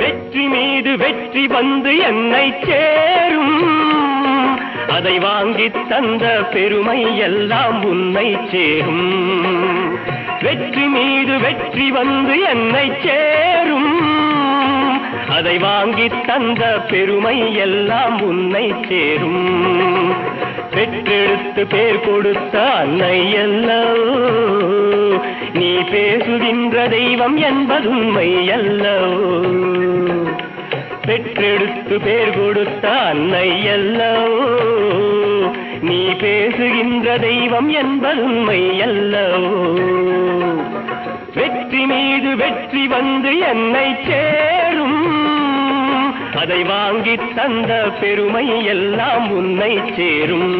வெற்றி மீது வெற்றி வந்து என்னை சேரும், அதை வாங்கி தந்த பெருமை எல்லாம் உன்னை சேரும். வெற்றி மீது வெற்றி வந்து என்னை சேரும், அதை வாங்கி தந்த பெருமை எல்லாம் உன்னை சேரும். பெற்றெடுத்து பேர் கொடுத்த அன்னை அல்லவோ, நீ பேசுகின்ற தெய்வம் என்பதுண்மை அல்லவோ. பெற்றெடுத்து பேர் கொடுத்த அன்னை அல்லவோ, நீ பேசுகின்ற தெய்வம் என்பதுண்மை அல்லவோ. வெற்றி மீது வெற்றி வந்து என்னை சேரும், அதை வாங்கி தந்த பெருமை எல்லாம் உன்னை சேரும்.